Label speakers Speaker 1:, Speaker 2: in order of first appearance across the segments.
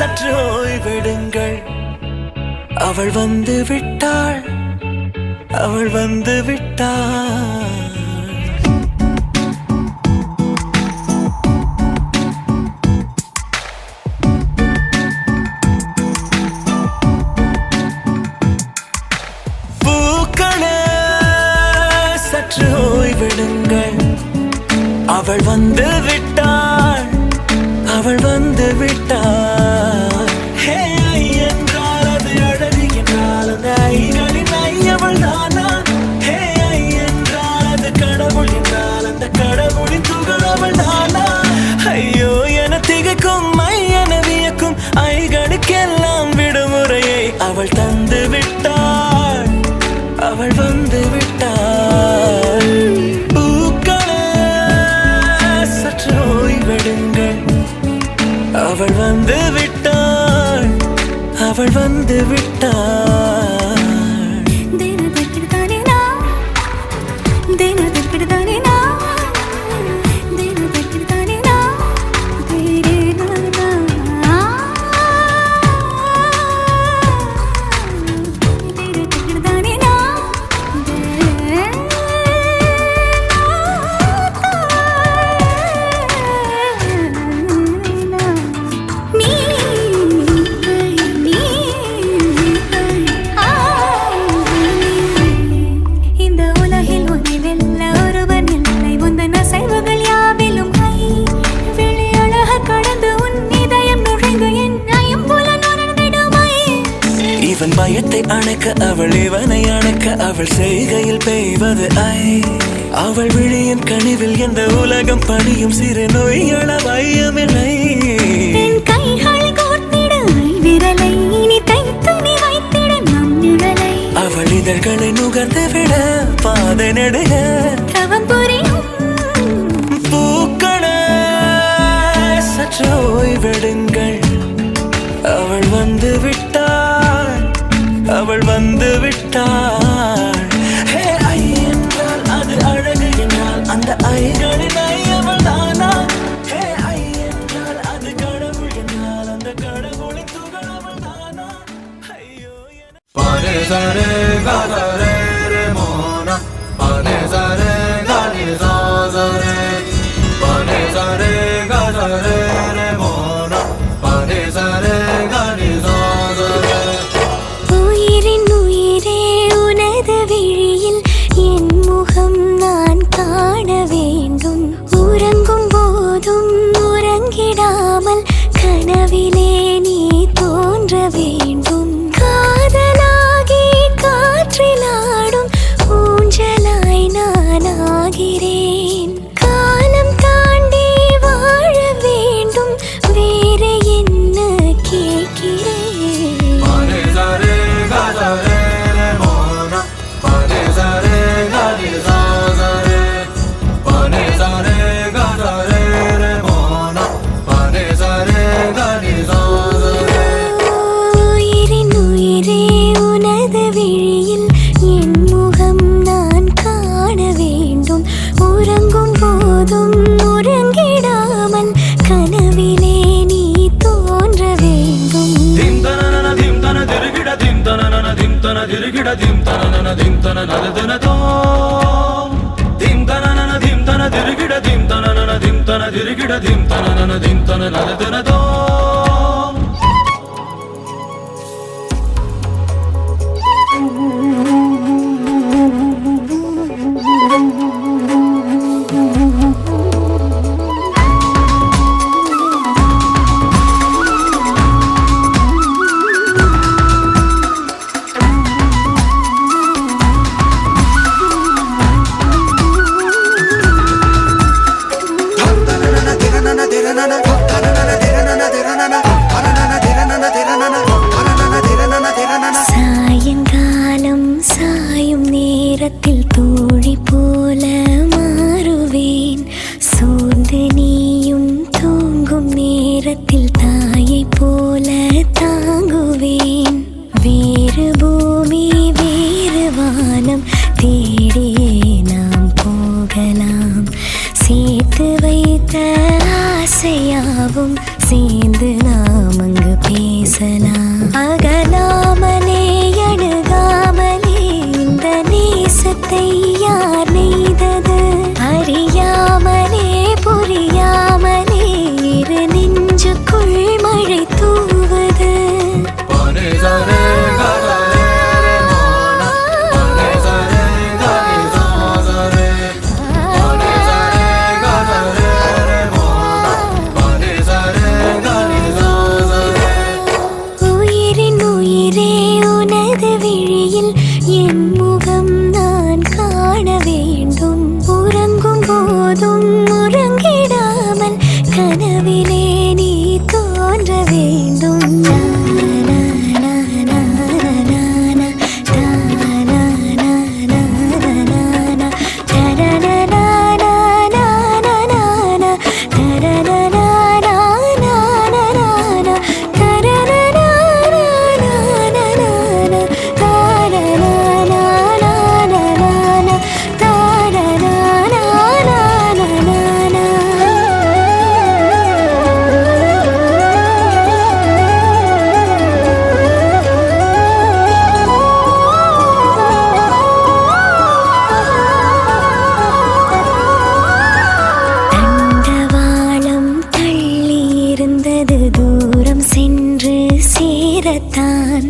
Speaker 1: சற்று ஓய்வெடுங்கள். அவள் வந்து விட்டாள், அவள் வந்து விட்டாள். பூக்களே சற்று ஓய்வெடுங்கள். அவள் வந்து விட்டாள், அவள் வந்து விட்டாள். ஹே ஐ என்றால் அது அழகு என்றால் அந்த ஐகளின் ஐ அவள் தானா? ஹே ஐ என்றால் அது கடவுள் என்றால் அந்த கடவுளின் துகள் அவள் தானா? ஐயோ என திகைக்கும் ஐ என வியக்கும் ஐகளுக்கெல்லாம் விடுமுறையை அவள் தந்து விட்டாள், அவள் வந்து விட்டாள். பூக்களே சற்று ஓய்வெடுங்கள். அவள் வந்து விட்டாள், அவள் வந்து விட்டாள். இவன் பயத்தை அணைக்க அவள் இவனை அணைக்க அவள் செய்கையில் பெய்வது ஐ. அவள் விழியின் கனிவில் எந்த உலகம் பணியும் சிறு நோய்கள வையமில்லை. அவள் இதழ்களை நுகர்ந்து விட பாதை நடுக பூக்களே சற்று ஓய்வெடுங்கள். அவள் வந்து விட்டாள், அவள் வந்து விட்டாள். ஹே ஐ என்றால் அது அழகு என்றால் அந்த ஐகளின் ஐ அவள் தானா? ஹே ஐ என்றால் அது கடவுள் என்றால் அந்த கடவுளின் துகள் அவள் தானா? ஐயோ
Speaker 2: பனே சரே கதரே ரே மோனா பனே சரே கனி சாசரே பனே சரே கதரே ரே மோனா பனே சரே கனி சாசரே.
Speaker 3: உயிரின் உயிரே உனது விழியில் என் முகம் நான் காண வேண்டும். உறங்கும் போதும் உறங்கிடாமல் கனவிலே நீ தோன்ற வேண்டும். காதலாகி காற்றிலாடும் ஊஞ்சலாய் நான் ஆகிறேன். காலம் தாண்டி வாழ வேண்டும், வேற என்ன கேட்கிறேன்?
Speaker 2: பனே சரே கதரே ரே மோனா பனே சரே கனி சாசரே பனே சரே கதரே ரே மோனா பனே சரே கனி சாசரே.
Speaker 3: உயிரின் உயிரே உனது விழியில் என் முகம் நான் காண வேண்டும். உறங்கும் போதும் உறங்கிடாமல் கனவிலே நீ தோன்ற வேண்டும்.
Speaker 2: dim tanana dim tana dirgida dim tanana dim tana dirgida dim tanana dim tana nadana do dim tanana dim tana dirgida dim tanana dim tana dirgida dim tanana dim tana nadana do.
Speaker 3: சாயங்காலம் சாயும் நேரத்தில் தோழி போல மாறுவேன். சோர்ந்து நீயும் தூங்கும் நேரத்தில் தாயை போல தாங்குவேன். வேறு பூமி வேறு வானம் தேடியே நாம் போகலாம். சேர்த்து வைத்த ஆசையாவும் சேர்ந்து நாம் அங்கு பேசலாம். அகலாமலே அணுகாமலே இந்த நேசத்தை யார் நெய்தது? அறியாமலே புரியாமலே இரு நெஞ்சுக்குள் மழை தூவது. உயிரின் உயிரே உனது விழியில் என் முகம் நான் காண வேண்டும். உறங்கும் போதும் உறங்கிடாமல் கனவிலே நீ தோன்ற வேண்டும். தூரம் சென்று சேரத்தான்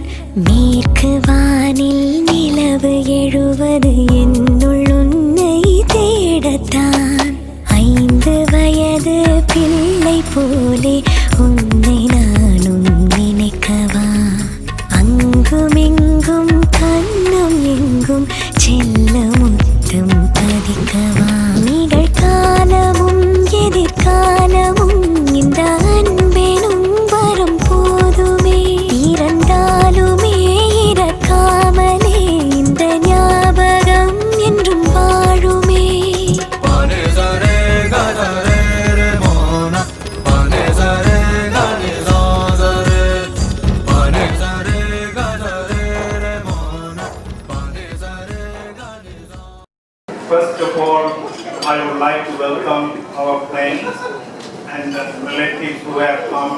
Speaker 3: மேற்கு வானில் நிலவு எழுவது என்னுள் உன்னை தேடத்தான். 5 வயது பிள்ளை போலே உன்னை நானும் நினைக்கவா? அங்குமிங்கும் கண்ணும் எங்கும் செல்ல முத்தம் பதிக்கவா? நிகழ்காலமும் எதிர்காலமும் இந்த அன்பெனும் வரும் போதுமே இறந்தாலுமே இறக்காமலே இந்த ஞாபகம் என்றும் வாழுமே.
Speaker 4: First of all, I would like to welcome our friends and relatives who have come,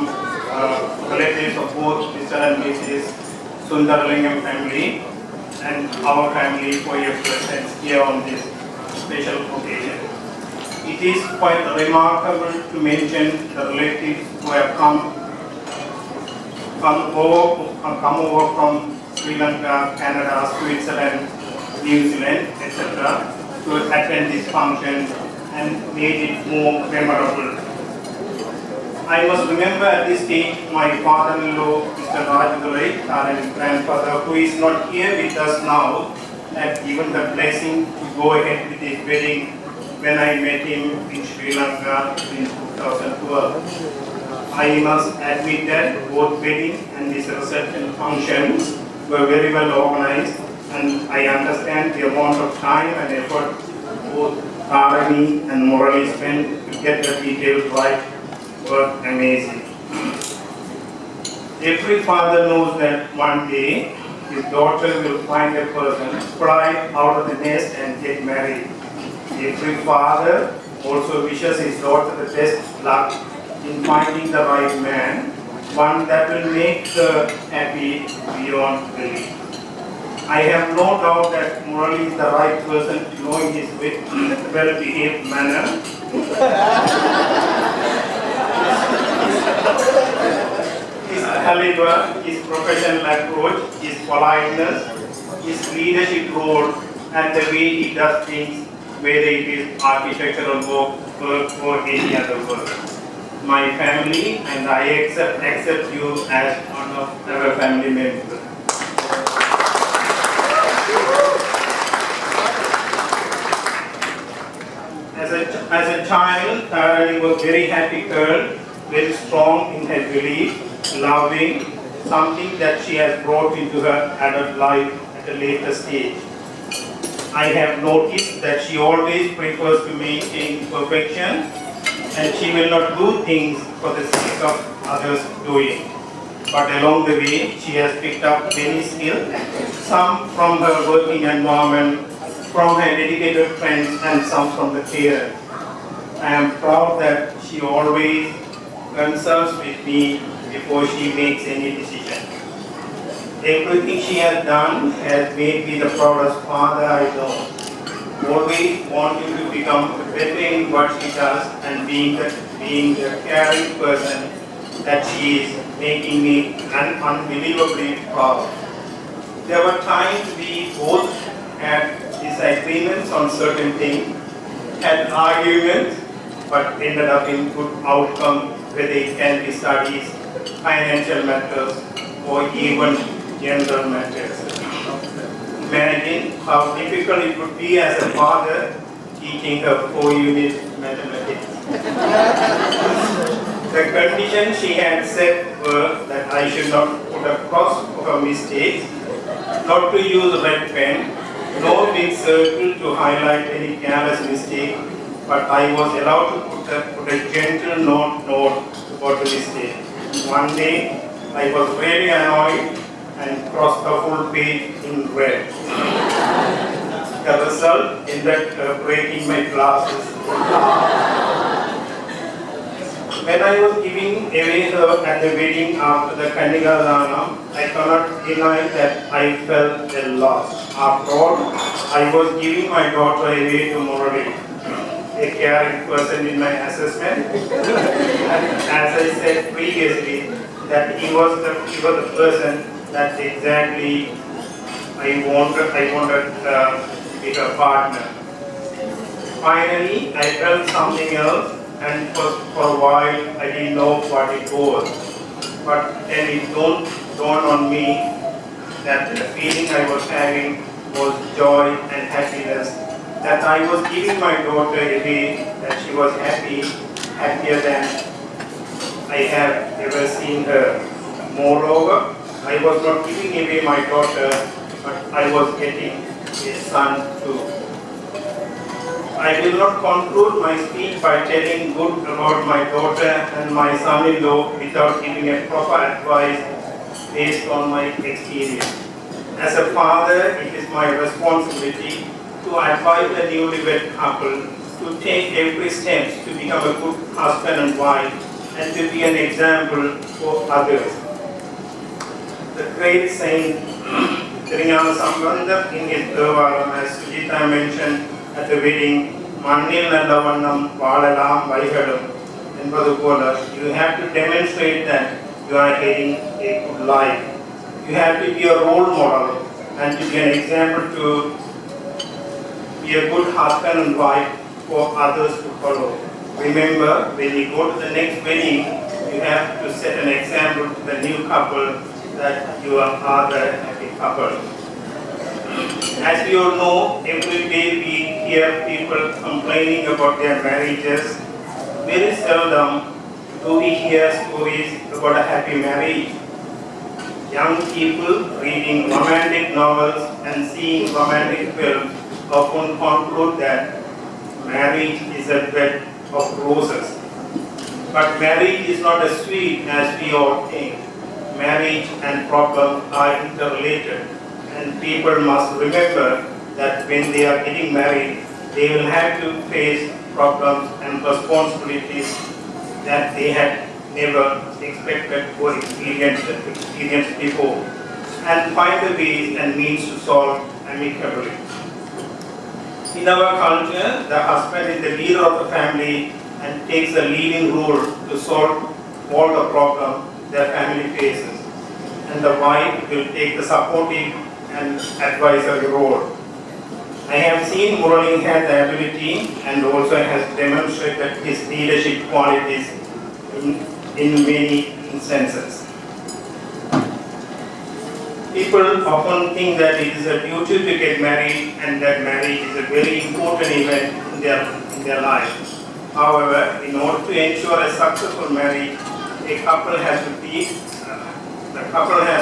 Speaker 4: relatives of both Mr. and Mrs. Sundaralingam family and our family for your presence here on this special occasion. It is quite remarkable to mention the relatives who have come over from Sri Lanka, Canada, Switzerland, New Zealand, etc. to attend this function and made it more memorable. I must remember at this stage my father-in-law, Mr. Rajdurai, Tharani's grandfather, who is not here with us now, had given the blessing to go ahead with his wedding when I met him in Sri Lanka in 2012. I must admit that both wedding and this reception functions were very well organized, and I understand the amount of time and effort both Tharani and Murali spent to get the details right were amazing. Every father knows that one day his daughter will find a person, fly out of the nest and get married. Every father also wishes his daughter the best luck in finding the right man, one that will make her happy beyond belief. I have no doubt that Murali is the right person knowing his well-behaved manner. His caliber, his professional approach, his politeness, his leadership role, and the way he does things, whether it is architectural work or any other work. My family and I accept you as one of our family members. As a child, Tharani was a very happy girl, very strong in her belief, loving, something that she has brought into her adult life at a later stage. I have noticed that she always prefers to maintain perfection, and she will not do things for the sake of others doing. But along the way, she has picked up many skills, some from her working environment, from her dedicated friends, and some from the parents. I am proud that she always consults with me before she makes any decision. Everything she has done has made me the proudest father I know. Always wanting to become better in what she does and being the caring person that she is, making me unbelievably proud. There were times we both had disagreements on certain things, had arguments, but ended up in good outcome, whether it can be studies, financial matters, or even general matters. Imagine how difficult it would be as a father teaching her 4-unit mathematics. The conditions she had set were that I should not put a cross for her mistakes, not to use red pen, no big circle to highlight any careless mistake, but I was allowed to put a gentle note about the mistake. One day, I was very annoyed and crossed the full page in red. The result ended up breaking my glasses. When I was giving away her at the wedding after the Kanyadanam, I cannot deny that I felt a loss. After all, I was giving my daughter away to Murali, a caring person in my assessment. And as I said previously, that he was the person that exactly I wanted to be her partner. Finally, I felt something else, and for a while I didn't know what it was. But then it dawned on me that the feeling I was having was joy and happiness, that I was giving my daughter away, that she was happier than I have ever seen her. Moreover, I was not giving away my daughter, but I was getting a son too. I will not conclude my speech by telling good about my daughter and my son-in-law without giving a proper advice based on my experience. As a father, it is my responsibility to advise the newlywed couple to take every step to become a good husband and wife and to be an example for others. The great saint Tharani Sambandam in his Devaram, as Sujita mentioned at the wedding, Mannil Nallavannam Valalam Vaigadam, you have to demonstrate that you are heading a good life. You have to be a role model and to be an example to be a good husband and wife for others to follow. Remember, when you go to the next wedding, you have to set an example to the new couple that you are the happy couple. As we all know, every day we hear people complaining about their marriages. Very seldom do we hear stories about a happy marriage. Young people reading romantic novels and seeing romantic films often conclude that marriage is a bed of roses. But marriage is not as sweet as we all think. Marriage and problems are interrelated. And people must remember that when they are getting married, they will have to face problems and responsibilities that they had never expected or experienced before, and find the ways and means to solve amicably. In our culture, the husband is the leader of the family and takes the leading role to solve all the problems their family faces, and the wife will take the supportive and advisory role. I have seen Murali has the ability and also has demonstrated his leadership qualities in many instances. People often think that it is a duty to get married and that marriage is a very important event in their life. However, in order to ensure a successful marriage, the couple has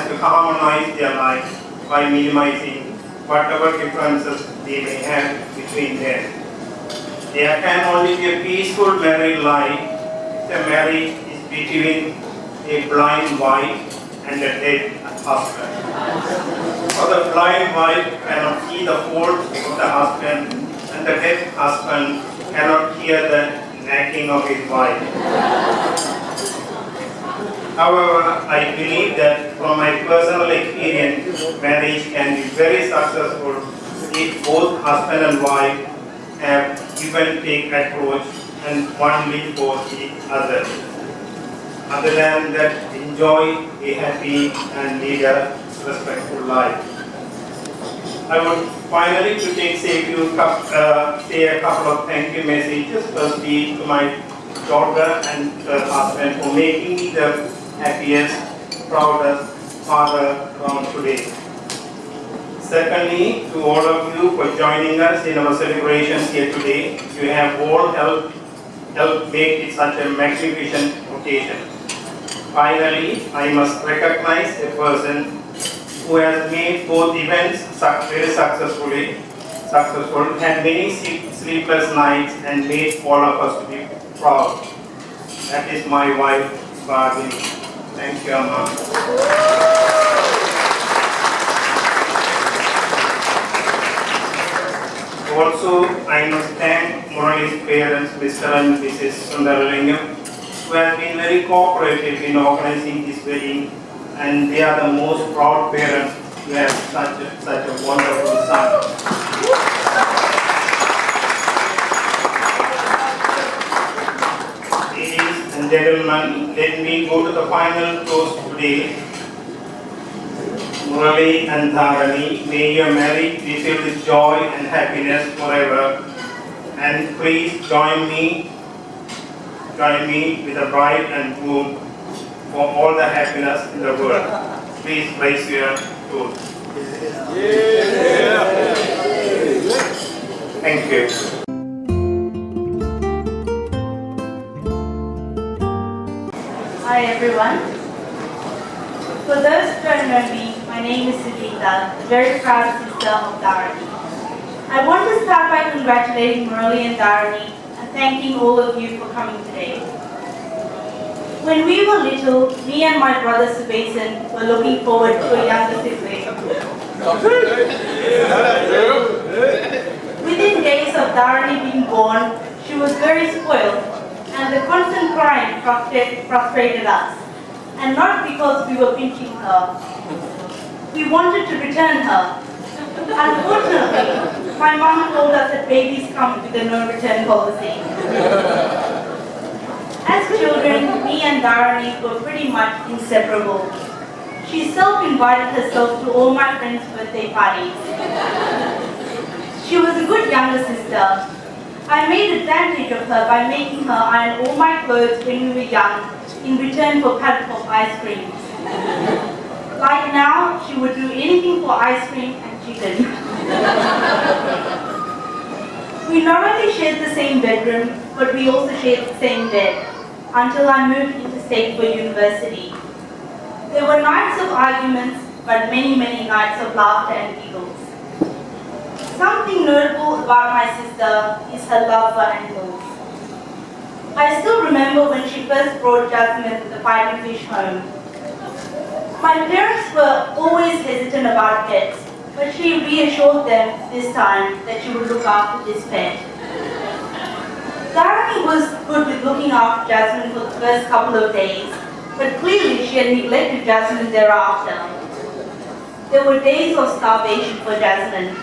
Speaker 4: to harmonize their life by minimizing whatever differences they may have between them. There can only be a peaceful married life if the marriage is between a blind wife and a dead husband. For the blind wife cannot see the faults of the husband, and the dead husband cannot hear the nagging of his wife. However, I believe that from my personal experience, marriage can be very successful if both husband and wife have give and take approach and one live for each other. Other than that, enjoy, be happy, and lead a respectful life. I would finally to say a couple of thank you messages. Firstly, to my daughter and her husband for making me the happiest, proudest father around today. Secondly, to all of you for joining us in our celebrations here today. You have all helped make it such a magnificent occasion. Finally, I must recognize a person who has made both events very successful, had many sleepless nights, and made all of us to be proud. That is my wife, Barbie. Thank you, Amma. Also, I must thank Murali's parents, Mr. and Mrs. Sundaralingam, who have been very cooperative in organizing this wedding, and they are the most proud parents to have such a wonderful son. Ladies and gentlemen, let me go to the final toast today. Murali and Tharani, may your marriage be filled with joy and happiness forever. And please join me with the bride and groom for all the happiness in the world. Please raise your toast. Thank you.
Speaker 5: Hi everyone. For those who don't know me, my name is Sudita, the very proud sister of Tharani. I want to start by congratulating Murali and Tharani and thanking all of you for coming today. When we were little, me and my brother Subason were looking forward to a younger sibling. Within days of Tharani being born, she was very spoiled, and the constant crying frustrated us. And not because we were pinching her. We wanted to return her. Unfortunately, my mom told us that babies come with a no-return policy. As children, me and Tharani were pretty much inseparable. She self-invited herself to all my friends' birthday parties. She was a good younger sister. I made advantage of her by making her iron all my clothes when we were young in return for packet of ice creams. Like now, she would do anything for ice cream and chicken. We not only shared the same bedroom, but we also shared the same bed until I moved interstate for university. There were nights of arguments, but many, many nights of laughter and giggles. Something notable about my sister is her love for animals. I still remember when she first brought Jasmine, the fighting fish, home. My parents were always hesitant about pets, but she reassured them this time that she would look after this pet. Tharani was good with looking after Jasmine for the first couple of days, but clearly she had neglected Jasmine thereafter. There were days of starvation for Jasmine.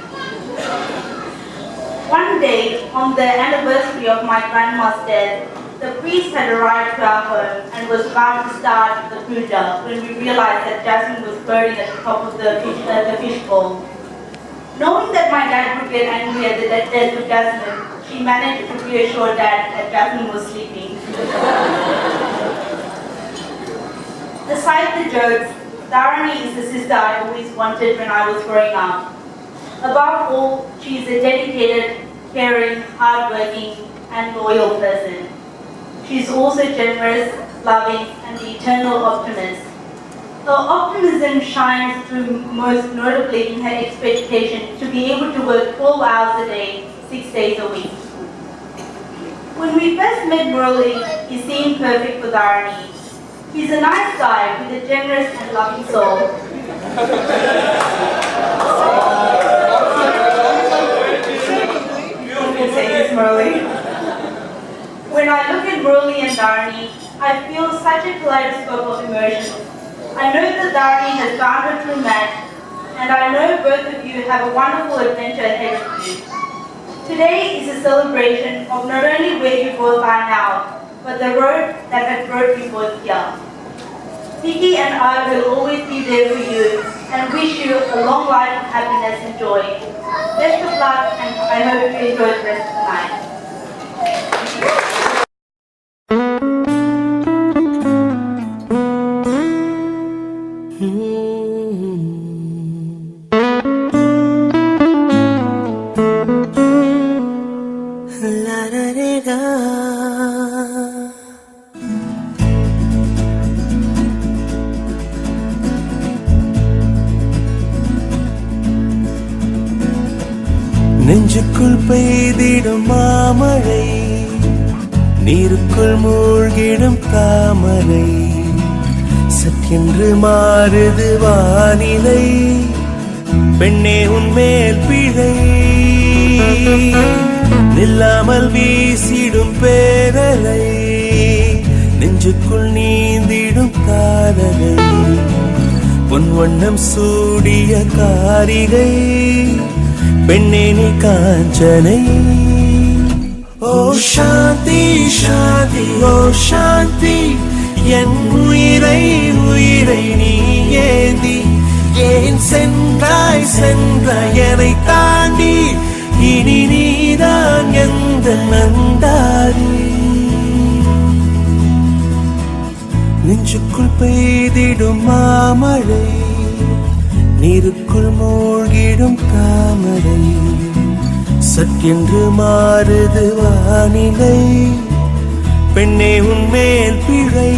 Speaker 5: One day, on the anniversary of my grandma's death, the priest had arrived to our home and was about to start the puja when we realized that Jasmine was burning at the top of the fish bowl. Knowing that my dad would get angry at the death of Jasmine, she managed to reassure Dad that Jasmine was sleeping. Aside the jokes, Tharani is the sister I always wanted when I was growing up. Above all, she is a dedicated, caring, hardworking, and loyal person. She is also generous, loving, and the eternal optimist. Her optimism shines through most notably in her expectation to be able to work 12 hours a day, 6 days a week. When we first met Murali, he seemed perfect for Tharani. He's a nice guy with a generous and loving soul. When I look at Murali and Tharani, I feel such a kaleidoscope of emotions. Tharani has found her true match, and I know both of you have a wonderful adventure ahead of you. Today is a celebration of not only where you both are now, but the road that has brought you both here. Vicky and I will always be there for you and wish you a long life of happiness and joy. Best of luck, and I hope you enjoy the rest of the night.
Speaker 1: நெஞ்சுக்குள் பெய்திடும் மாமழை, நீருக்குள் மூழ்கிடும் தாமரை, சற்றென்று மாறுது வானிலை, பெண்ணே உன்மேல் பிழை, நில்லாமல் வீசிடும் பேரலை, நெஞ்சுக்குள் நீந்திடும் காதலை, பொன் வண்ணம் சூடிய காரிகை, பெண்ணே நீ காஞ்சனை. ஓ சாந்தி சாந்தி ஓ சாந்தி, என் உயிரை உயிரை நீ ஏந்தி ஏன் சென்றாய் சென்றாய் என்னை தாண்டி, இனி நீதான் எந்த நந்தாரி. நெஞ்சுக்குள் பெய்திடும் மாமழை, நீருக்குள் மூழ்கிடும் தாமரை, சற்றென்று மாறுது வானிலை, பெண்ணே உன்மேல் பிழை.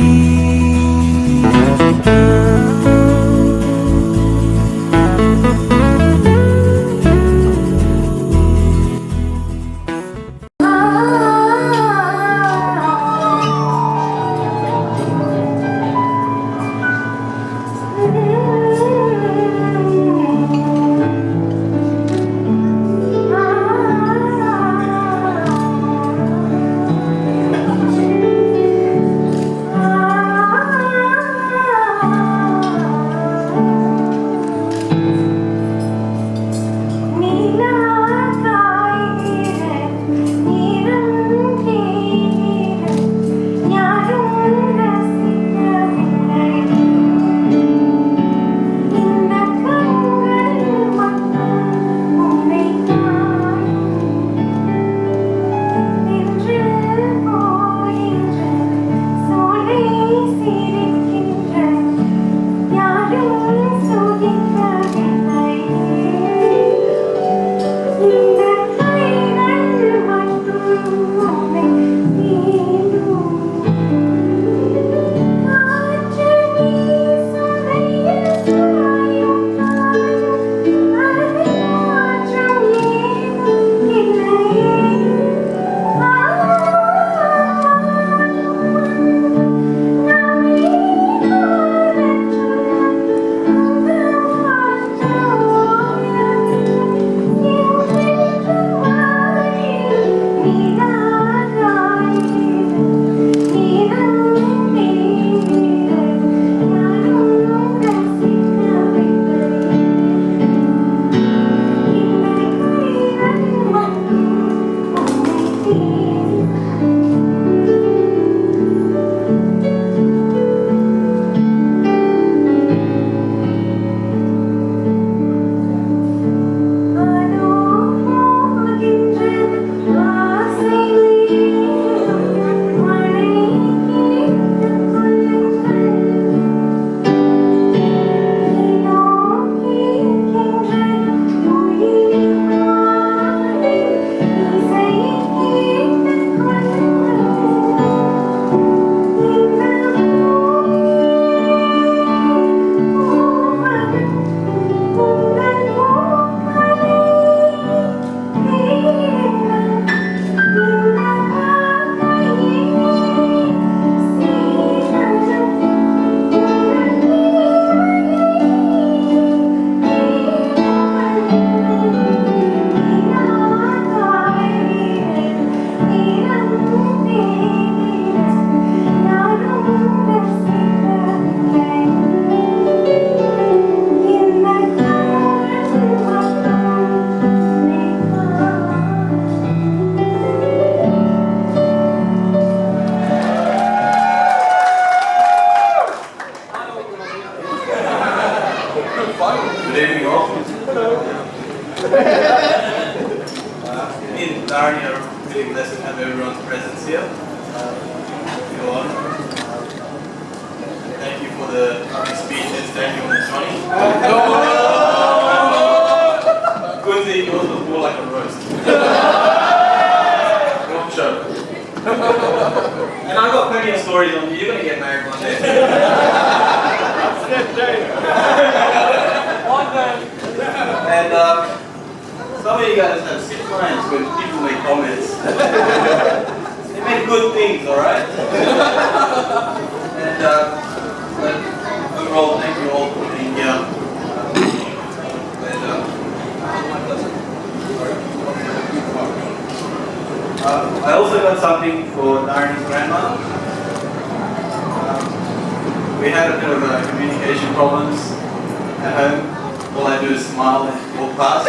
Speaker 2: Good evening all. Me and Tharani are really blessed to have everyone's presence here. You all. Thank you for the lovely speeches, Daniel and Johnny. Kunzi, yours was more like a roast. Not sure. And I've got plenty of stories on you. You're going to get married one day. And some of you guys have 6 lines when people make comments. They make good things, alright? And but overall, thank you all for being here. I also got something for Tharani's grandma. We had a bit of communication problems at home. All I do is smile and walk past.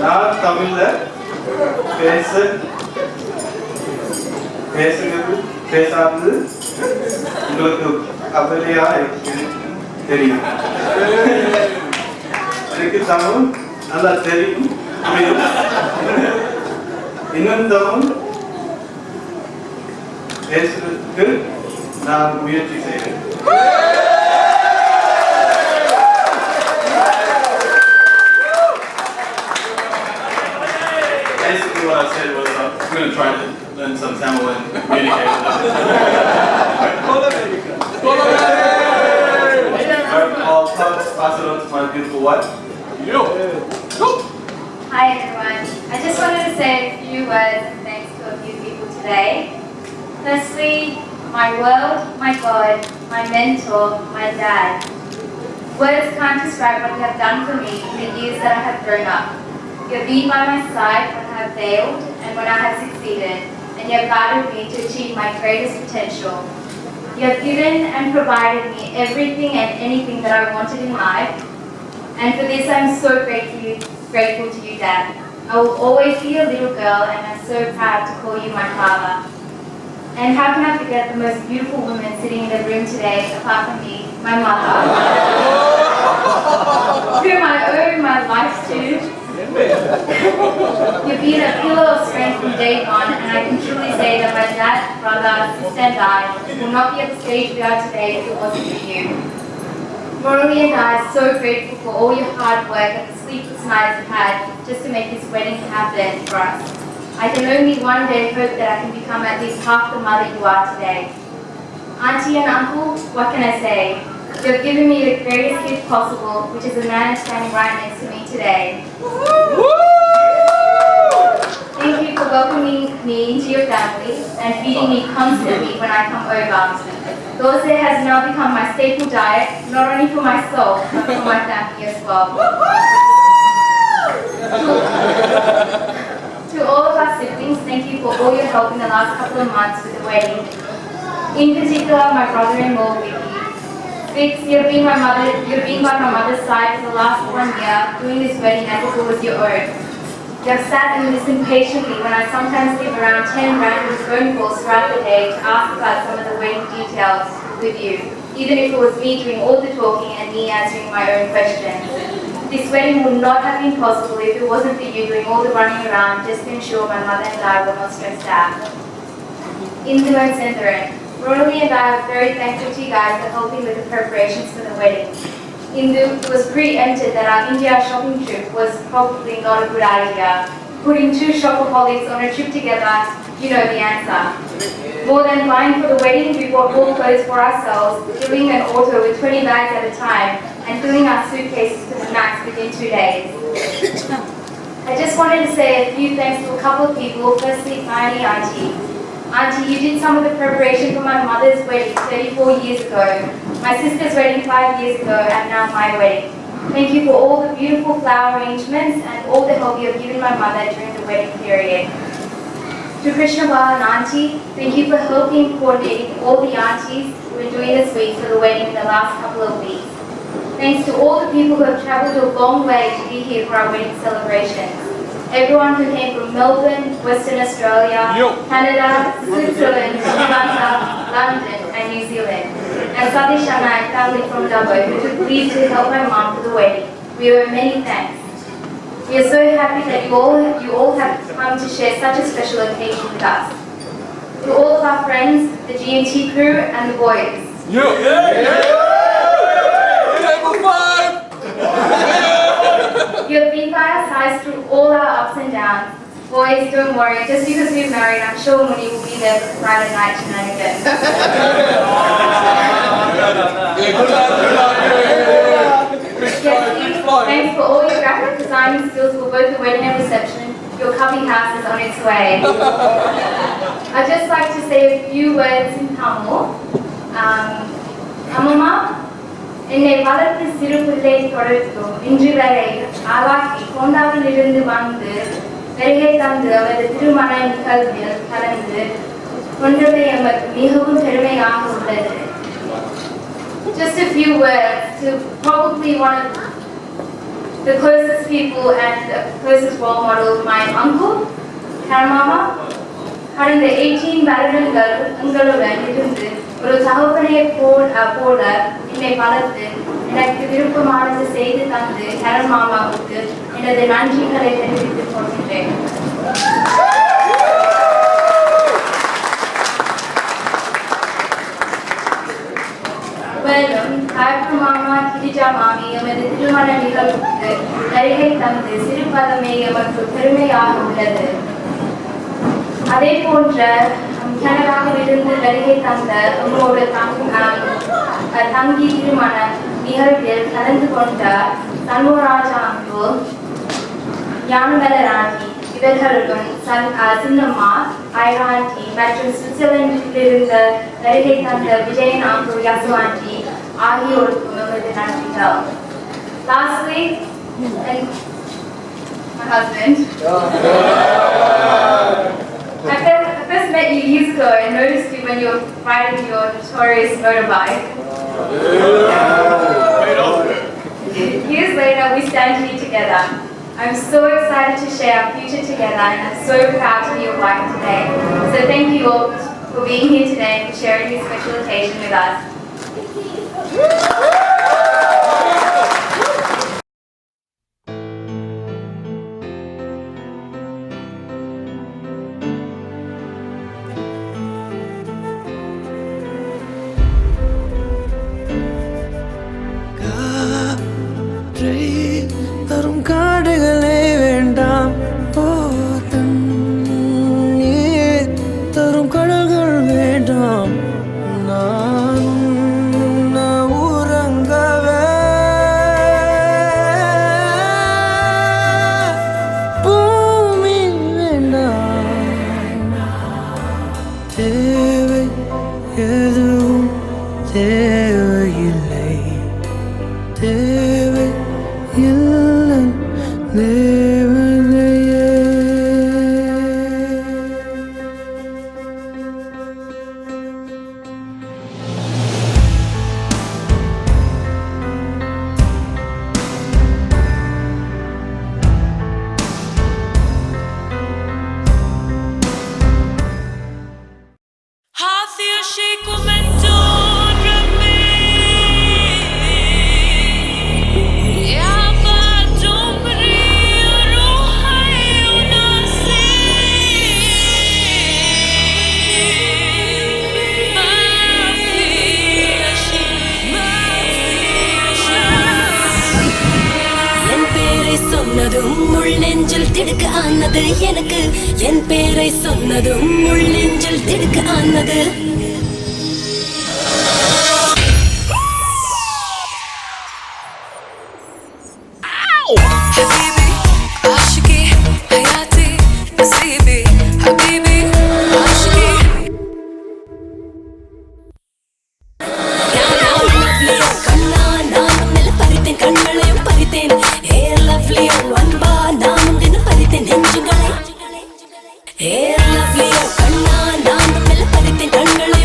Speaker 2: Now Tamil பேசாது உங்களுக்கு கவலையா தெரியும். எனக்கு தமிழ் நல்லா தெரியும். இன்னும் தமிழ் பேசுறதுக்கு நான் முயற்சி செய்கிறேன். Basically what I said was I'm going to try to learn some Tamil and communicate with them. I'll pass it on to my beautiful wife.
Speaker 6: Hi everyone. I just wanted to say a few words and thanks to a few people today. Firstly, my world, my God, my mentor, my dad. Words can't describe what you have done for me in the years that I have grown up. You have been by my side when I have failed and when I have succeeded, and you have guided me to achieve my greatest potential. You have given and provided me everything and anything that I wanted in life, and for this I am so grateful to you, Dad. I will always be a little girl and I'm so proud to call you my father. And how can I forget the most beautiful woman sitting in the room today, apart from me, my mother, whom I owe my life to. You've been a pillar of strength from day one, and I can truly say that my dad, brother, sister and I will not be at the stage we are today if it wasn't for you. Murali and I are so grateful for all your hard work and the sleepless nights you've had just to make this wedding happen for us. I can only one day hope that I can become at least half the mother you are today. Auntie and uncle, what can I say? You have given me the greatest gift possible, which is a man standing right next to me today. Thank you for welcoming me into your family and feeding me constantly when I come over. Dosa has now become my staple diet, not only for myself, but for my family as well. To all of our siblings, thank you for all your help in the last couple of months with the wedding. In particular, my brother-in-law, Vicky. Vix, you've been by my mother's side for the last 1 year, doing this wedding as if it was your own. You have sat and listened patiently when I sometimes leave around 10 random phone calls throughout the day to ask about some of the wedding details with you, even if it was me doing all the talking and me answering my own questions. This wedding would not have been possible if it wasn't for you doing all the running around just to ensure my mother and I were not stressed out. Indu and Sentharan, Murali and I are very thankful to you guys for helping with the preparations for the wedding. Indu, it was pre-empted that our India shopping trip was probably not a good idea. Putting 2 shopaholics on a trip together, you know the answer. More than buying for the wedding, we bought more clothes for ourselves, filling an auto with 20 bags at a time, and filling our suitcases to the max within 2 days. I just wanted to say a few thanks to a couple of people. Firstly, Tharani Auntie. Auntie, you did some of the preparation for my mother's wedding 34 years ago, my sister's wedding 5 years ago, and now my wedding. Thank you for all the beautiful flower arrangements and all the help you have given my mother during the wedding period. To Krishna Bala and Auntie, thank you for helping coordinating all the aunties who are doing this week for the wedding in the last couple of weeks. Thanks to all the people who have travelled a long way to be here for our wedding celebrations. everyone who came from Melbourne, Western Australia, Canada, Switzerland, Sri Lanka, London and New Zealand. And Satish and I, family from Dubbo, who took leave to help my mom for the wedding. We owe many thanks. We are so happy that you all have come to share such a special occasion with us. To all of our friends, the GMT crew and the boys. You have been by our sides through all our ups and downs. Boys, don't worry, just because we're married, I'm sure Murali will be there for Friday night shenanigans. Thanks for all your graphic designing skills for both the wedding and reception. Your cubby house is on its way. I'd just like to say a few words in Tamil. Amama, என்னை வளர்த்து சிறு பிள்ளை தொடர்த்தும் இன்று வரை ஆளாக்கி கொண்டாவிலிருந்து வந்து வருகை தந்து அவரது திருமண நிகழ்வில் கலந்து கொண்டதை எமக்கு மிகவும் பெருமையாக உள்ளது. Just a few words to probably one of the closest people and the closest role model, my uncle, Karamama. கடந்த 18 வருடங்கள் உங்களுடன் இருந்து ஒரு தகப்பனையை போல என்னை வளர்த்து எனக்கு விருப்பமானது செய்து தந்து கரண் மாமாவுக்கு எனது நன்றிகளை தெரிவித்துக் கொள்கின்றேன். மேலும் கரண் மாமா கிரிஜா மாமி எமது திருமண நிகழ்வுக்கு வருகை தந்து சிறுபதமே எமக்கு பெருமையாக உள்ளது. அதே போன்ற கனடாவிலிருந்து வருகை தந்த உங்களோட தங்கி திருமண நிகழ்வில் கலந்து கொண்ட சண்முகராஜா அங்கு ஞானமல ராணி இவர்களுடன் சின்னம்மா ஐராண்டி மற்றும் சுவிட்சர்லாந்திலிருந்து வருகை தந்த விஜயன் அங்கு யசுவாண்டி ஆகியோருக்கும் எமது நன்றிகள். Lastly, and my husband. I first met you years ago and noticed you when you were riding your notorious motorbike. Years later, we stand here together. I'm so excited to share our future together and I'm so proud to be your wife today. So thank you all for being here today and for sharing this special occasion with us.
Speaker 1: தரும் காடுகளே வேண்டாம், தண்ணீர் தரும் கடல்கள் வேண்டாம், நான் உறங்கவே பூமி வேண்டாம். தேவை எதுவும் தேவையில்லை, தேவை இல்லை தேவதையே.
Speaker 7: هذه الشيء من دون ربي يا بعد عمري روحي ونفسي ما في شيء
Speaker 3: என் பேரை சொன்னதும் முள் நெஞ்சில் திடுக்க ஆனது எனக்கு, என் பேரை சொன்னதும் முள் நெஞ்சில் திடுக்க ஆனது.
Speaker 7: حبيبي عاشقي حياتي نصيبي حبيبي عاشقي
Speaker 3: கண்ணா நானும் நில பறித்தேன், கண்களையும் பறித்தேன், ஏ லவ்லியோ அன்பா நானும் தினம் பறித்தேன் நெஞ்சுகளை. ஏ லவ்லியோ கண்ணா நானும் நில பறித்தேன், கண்களையும்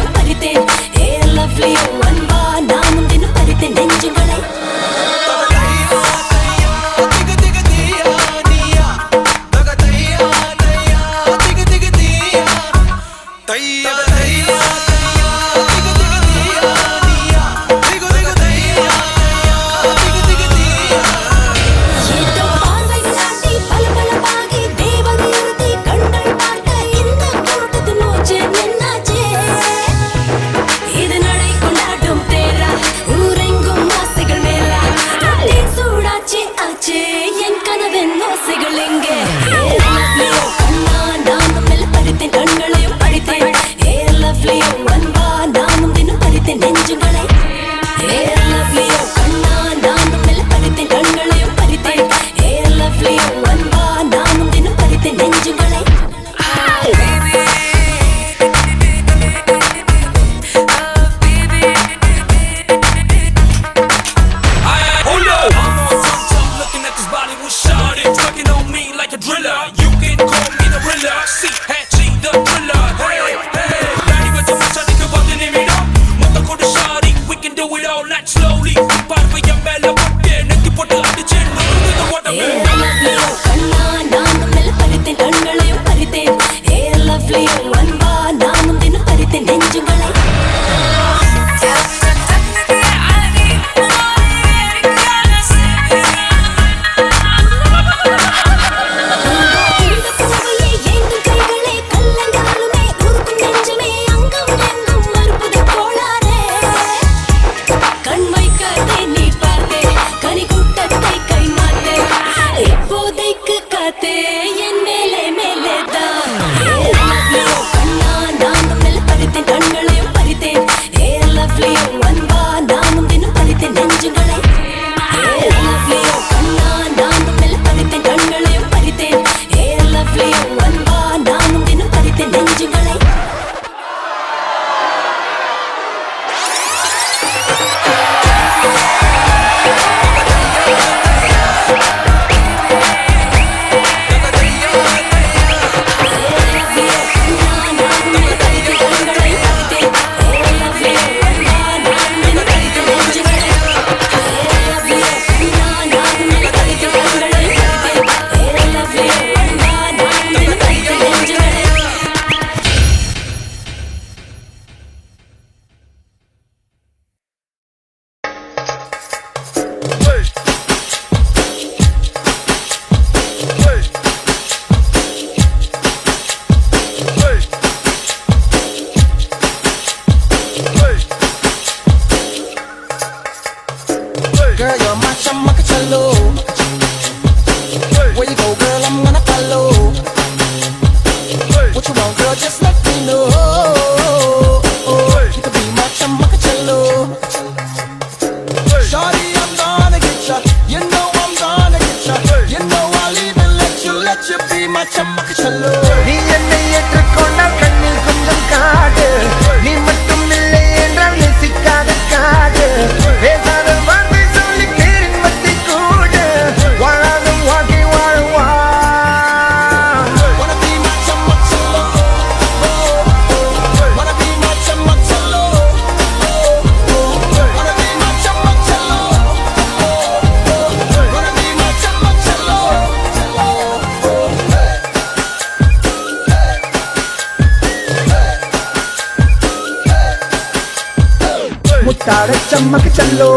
Speaker 8: മുത്താടെ ചമ്മക്ക് ചല്ലോ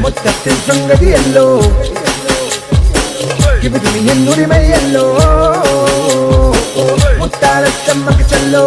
Speaker 8: മുത്തത്തിൽ സംഗതിയല്ലോ ഇവിടെ നീ എന്നുരിമയല്ലോ മുത്താടെ ചമ്മക്ക് ചല്ലോ